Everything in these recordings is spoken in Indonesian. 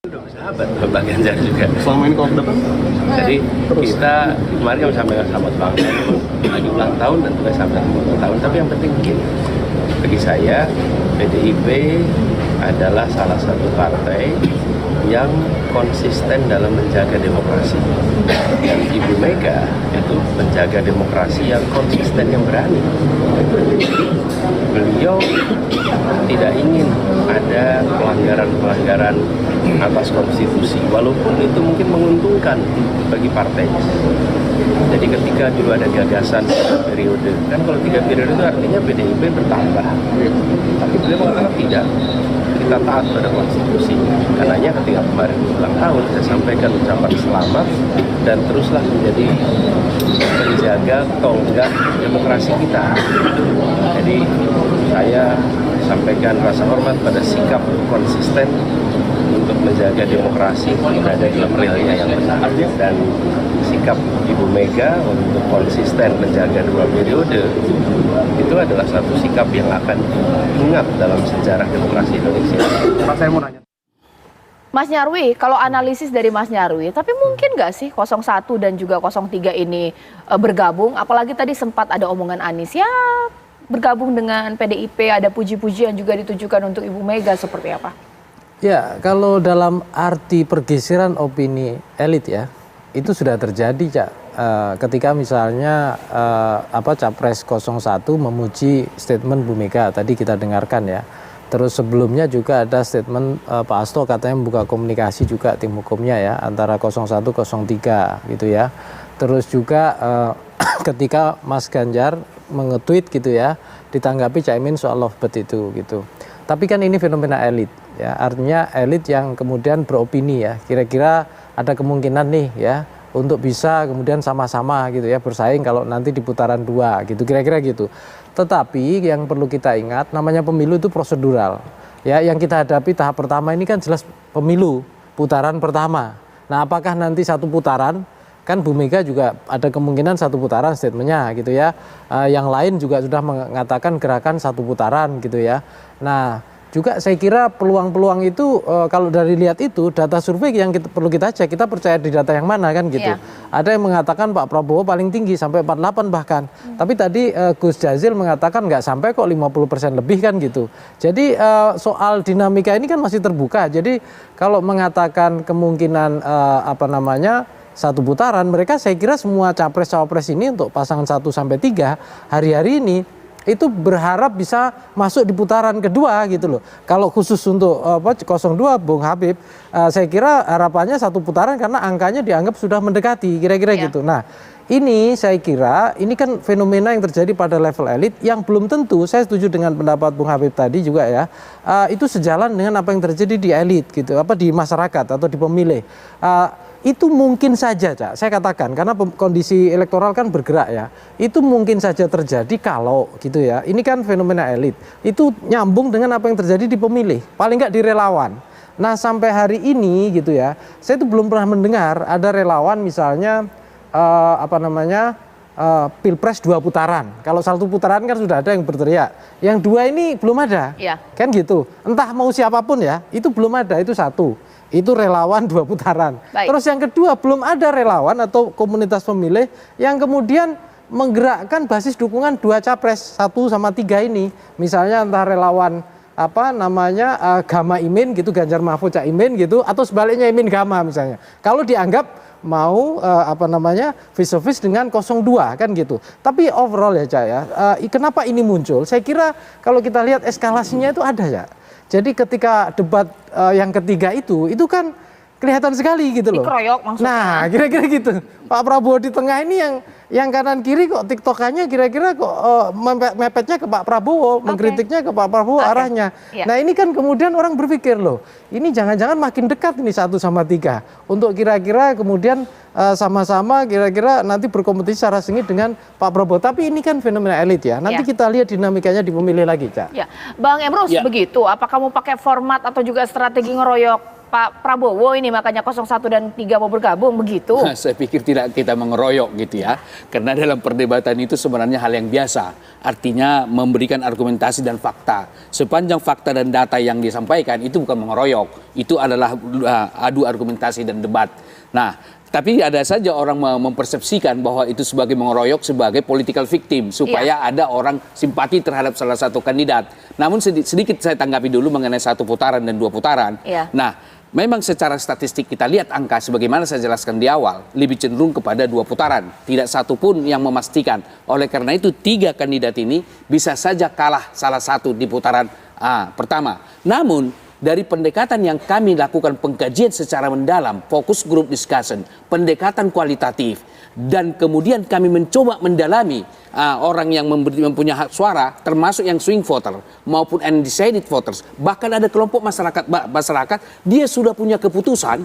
Udah bersahabat Pak Ganjar juga. Selama ini kalau depan? Jadi kita kemarin kami sampaikan selamat ulang tahun, lagi ulang tahun dan juga selamat ulang tahun. Tapi yang penting begini, bagi saya PDIP adalah salah satu partai yang konsisten dalam menjaga demokrasi. Dan Ibu Mega itu menjaga demokrasi yang konsisten, yang berani. Beliau tidak ingin ada pelanggaran-pelanggaran atas konstitusi, walaupun itu mungkin menguntungkan bagi partainya. Jadi ketika dulu ada gagasan periode, kan kalau 3 periode itu artinya PDIP bertambah. Tapi beliau mengatakan tidak, kita taat pada konstitusi. Karenanya ketika kemarin ulang tahun, saya sampaikan ucapan selamat dan teruslah menjadi penjaga tonggak demokrasi kita. Jadi saya sampaikan rasa hormat pada sikap konsisten untuk menjaga demokrasi berada dalam realnya yang benar, dan sikap Ibu Mega untuk konsisten menjaga 2 periode itu adalah satu sikap yang akan diingat dalam sejarah demokrasi Indonesia. Pak, saya mau nanya. Mas Nyarwi, kalau analisis dari Mas Nyarwi, tapi mungkin nggak sih 01 dan juga 03 ini bergabung? Apalagi tadi sempat ada omongan Anies, ya bergabung dengan PDIP, ada puji-pujian juga ditujukan untuk Ibu Mega, seperti apa? Ya, kalau dalam arti pergeseran opini elit ya, itu sudah terjadi, Cak. Ketika misalnya Capres 01 memuji statement Bu Mega, tadi kita dengarkan ya. Terus sebelumnya juga ada statement Pak Hasto katanya membuka komunikasi juga tim hukumnya ya, antara 01-03 gitu ya. Terus juga ketika Mas Ganjar mengetweet gitu ya, ditanggapi Caimin soal lovebird itu gitu. Tapi kan ini fenomena elit ya, artinya elit yang kemudian beropini ya, kira-kira ada kemungkinan nih ya untuk bisa kemudian sama-sama gitu ya bersaing kalau nanti di putaran 2 gitu, kira-kira gitu. Tetapi yang perlu kita ingat, namanya pemilu itu prosedural ya, yang kita hadapi tahap pertama ini kan jelas pemilu putaran pertama. Nah, apakah nanti satu putaran, kan Bu Mega juga ada kemungkinan satu putaran statementnya gitu ya, yang lain juga sudah mengatakan gerakan satu putaran gitu ya. Nah, juga saya kira peluang-peluang itu kalau dari lihat itu data survei yang perlu kita cek, kita percaya di data yang mana kan gitu. Ada yang mengatakan Pak Prabowo paling tinggi sampai 48 bahkan. Tapi tadi Gus Jazil mengatakan nggak sampai kok 50% lebih kan gitu. Jadi soal dinamika ini kan masih terbuka. Jadi kalau mengatakan kemungkinan satu putaran, mereka saya kira semua capres-cawapres ini untuk pasangan 1 sampai 3 hari-hari ini itu berharap bisa masuk di putaran kedua gitu loh. Kalau khusus untuk 02 Bung Habib, saya kira harapannya satu putaran karena angkanya dianggap sudah mendekati kira-kira gitu. Nah, ini saya kira ini kan fenomena yang terjadi pada level elit yang belum tentu, saya setuju dengan pendapat Bung Habib tadi juga ya, itu sejalan dengan apa yang terjadi di elit gitu, di masyarakat atau di pemilih. Itu mungkin saja, Cak, saya katakan, karena kondisi elektoral kan bergerak ya, itu mungkin saja terjadi kalau gitu ya, ini kan fenomena elit, itu nyambung dengan apa yang terjadi di pemilih, paling nggak di relawan. Nah, sampai hari ini gitu ya, saya itu belum pernah mendengar ada relawan misalnya Pilpres 2 putaran. Kalau 1 putaran kan sudah ada yang berteriak, yang 2 ini belum ada, kan gitu. Entah mau siapapun ya, itu belum ada, itu 1. Itu relawan 2 putaran. Baik. Terus yang kedua, belum ada relawan atau komunitas pemilih yang kemudian menggerakkan basis dukungan 2 capres 1 sama 3 ini. Misalnya entah relawan Gama Imin gitu, Ganjar Mahfud Cak Imin gitu, atau sebaliknya Imin Gama misalnya. Kalau dianggap mau face to face dengan 02 kan gitu. Tapi overall ya Cak ya, kenapa ini muncul? Saya kira kalau kita lihat eskalasinya itu ada ya. Jadi ketika debat yang ketiga itu kan kelihatan sekali gitu loh. Dikeroyok maksudnya. Nah, kira-kira gitu. Pak Prabowo di tengah ini yang kanan kiri kok tiktokannya kira-kira kok mepetnya ke Pak Prabowo, mengkritiknya ke Pak Prabowo arahnya. Nah, ini kan kemudian orang berpikir loh, ini jangan-jangan makin dekat ini 1 sama 3 untuk kira-kira kemudian sama-sama kira-kira nanti berkompetisi secara sengit dengan Pak Prabowo. Tapi ini kan fenomena elit ya. Nanti kita lihat dinamikanya di pemilih lagi, Cak. Ya, Bang Emrus begitu. Apa kamu pakai format atau juga strategi ngeroyok Pak Prabowo ini makanya 01 dan 3 mau bergabung begitu? Nah, saya pikir tidak kita mengeroyok gitu ya. Karena dalam perdebatan itu sebenarnya hal yang biasa. Artinya memberikan argumentasi dan fakta. Sepanjang fakta dan data yang disampaikan itu bukan mengeroyok. Itu adalah adu argumentasi dan debat. Nah, tapi ada saja orang mempersepsikan bahwa itu sebagai mengeroyok, sebagai political victim, supaya ada orang simpati terhadap salah satu kandidat. Namun sedikit saya tanggapi dulu mengenai 1 putaran dan 2 putaran. Nah, memang secara statistik kita lihat angka sebagaimana saya jelaskan di awal, lebih cenderung kepada 2 putaran. Tidak satu pun yang memastikan. Oleh karena itu 3 kandidat ini bisa saja kalah salah satu di putaran pertama. Namun dari pendekatan yang kami lakukan pengkajian secara mendalam, fokus group discussion, pendekatan kualitatif, dan kemudian kami mencoba mendalami orang yang mempunyai hak suara, termasuk yang swing voter maupun undecided voters, bahkan ada kelompok masyarakat dia sudah punya keputusan,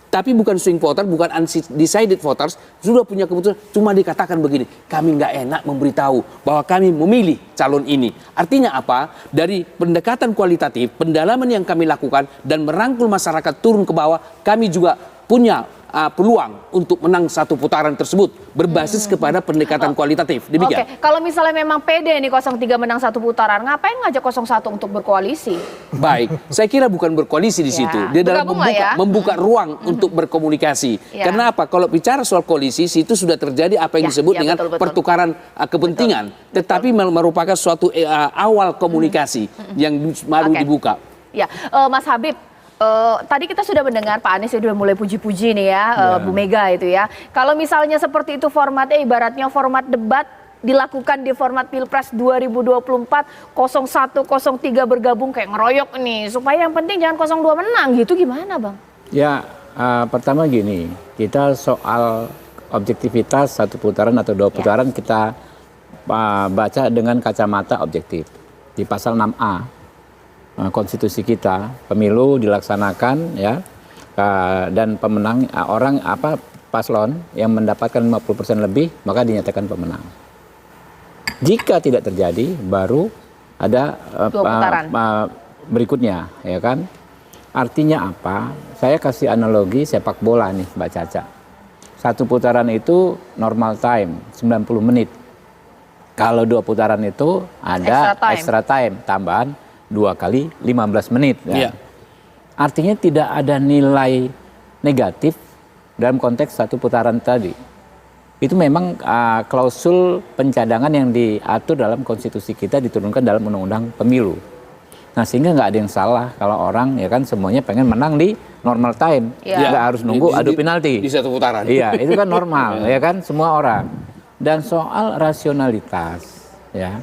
tapi bukan swing voter, bukan undecided voters, sudah punya keputusan, cuma dikatakan begini, kami nggak enak memberitahu bahwa kami memilih calon ini. Artinya apa? Dari pendekatan kualitatif, pendalaman yang kami lakukan, dan merangkul masyarakat turun ke bawah, kami juga punya peluang untuk menang 1 putaran tersebut berbasis kepada pendekatan kualitatif. Demikian. Oke, kalau misalnya memang pede nih 03 menang 1 putaran, ngapain ngajak 01 untuk berkoalisi? Baik, saya kira bukan berkoalisi di situ. Dia dalam membuka ruang untuk berkomunikasi. Karena apa? Kalau bicara soal koalisi, itu sudah terjadi apa yang disebut dengan pertukaran kepentingan. Tetapi merupakan suatu awal komunikasi yang baru dibuka. Ya, Mas Habib. Tadi kita sudah mendengar Pak Anies sudah mulai puji-puji nih ya, Bu Mega itu ya. Kalau misalnya seperti itu formatnya, ibaratnya format debat dilakukan di format Pilpres 2024, 01, 03 bergabung kayak ngeroyok nih, supaya yang penting jangan 02 menang gitu, gimana Bang? Ya, pertama gini, kita soal objektivitas 1 putaran atau 2 putaran kita baca dengan kacamata objektif. Di pasal 6A konstitusi kita, pemilu dilaksanakan ya, dan pemenang paslon yang mendapatkan 50% lebih maka dinyatakan pemenang. Jika tidak terjadi baru ada berikutnya, ya kan? Artinya apa? Saya kasih analogi sepak bola nih Mbak Caca. 1 putaran itu normal time 90 menit. Kalau 2 putaran itu ada extra time tambahan 2 kali 15 menit. Kan? Artinya tidak ada nilai negatif dalam konteks 1 putaran tadi. Itu memang klausul pencadangan yang diatur dalam konstitusi kita, diturunkan dalam undang-undang pemilu. Nah, sehingga nggak ada yang salah kalau orang ya kan semuanya pengen menang di normal time, nggak harus nunggu adu penalti di 1 putaran. Iya, itu kan normal ya kan semua orang. Dan soal rasionalitas, ya.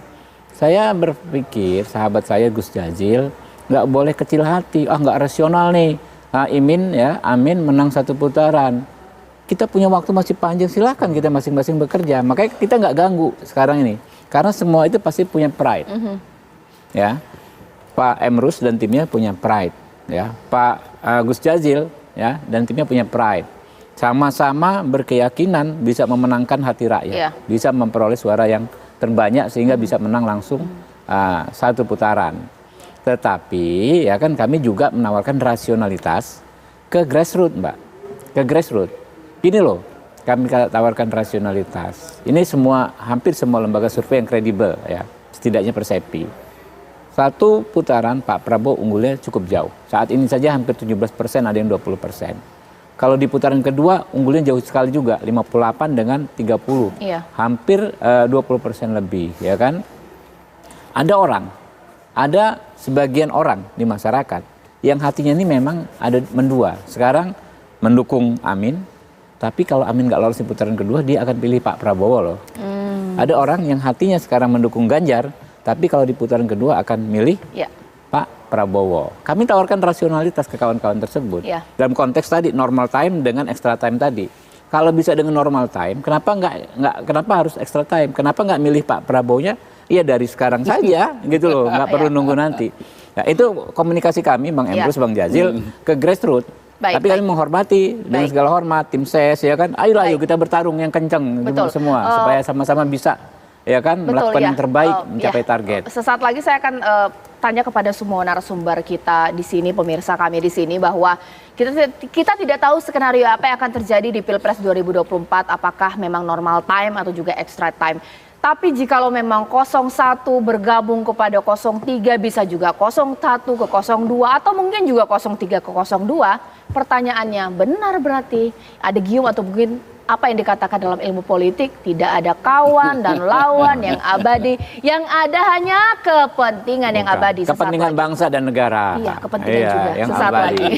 Saya berpikir sahabat saya Gus Jazil nggak boleh kecil hati, nggak rasional nih. Amin menang 1 putaran. Kita punya waktu masih panjang, silakan kita masing-masing bekerja. Makanya kita nggak ganggu sekarang ini, karena semua itu pasti punya pride. Ya, Pak Emrus dan timnya punya pride. Ya, Pak Gus Jazil ya dan timnya punya pride. Sama-sama berkeyakinan bisa memenangkan hati rakyat, bisa memperoleh suara yang terbanyak sehingga bisa menang langsung 1 putaran. Tetapi ya kan kami juga menawarkan rasionalitas ke grassroots, Mbak. Ke grassroots. Gini loh, kami tawarkan rasionalitas. Ini hampir semua lembaga survei yang kredibel ya, setidaknya Persepi. 1 putaran Pak Prabowo unggulnya cukup jauh. Saat ini saja hampir 17%, ada yang 20%. Kalau di putaran kedua unggulnya jauh sekali juga, 58 dengan 30. Hampir 20% lebih, ya kan? Ada sebagian orang di masyarakat yang hatinya ini memang ada mendua. Sekarang mendukung Amin, tapi kalau Amin nggak lolos di putaran kedua, dia akan pilih Pak Prabowo loh. Ada orang yang hatinya sekarang mendukung Ganjar, tapi kalau di putaran kedua akan milih Pak Prabowo. Kami tawarkan rasionalitas ke kawan-kawan tersebut. Dalam konteks tadi normal time dengan extra time tadi. Kalau bisa dengan normal time, kenapa harus extra time? Kenapa nggak milih Pak Prabowo-nya? Iya dari sekarang saja, gitu loh. Nggak perlu nunggu nanti. Nah, itu komunikasi kami, Bang Emrus, Bang Jazil, ke grassroots. Tapi kami menghormati dengan segala hormat tim SES, ya kan. Ayo kita bertarung yang kenceng semua supaya sama-sama bisa ya kan melakukan yang terbaik mencapai target. Sesaat lagi saya akan tanya kepada semua narasumber kita di sini, pemirsa kami di sini, bahwa kita tidak tahu skenario apa yang akan terjadi di Pilpres 2024, apakah memang normal time atau juga extra time. Tapi jikalau memang 01 bergabung kepada 03, bisa juga 01 ke 02, atau mungkin juga 03 ke 02, pertanyaannya benar berarti ada gium atau mungkin apa yang dikatakan dalam ilmu politik, tidak ada kawan dan lawan yang abadi, yang ada hanya kepentingan yang abadi. Kepentingan bangsa dan negara. Iya, kepentingan juga yang sesaat abadi. lagi.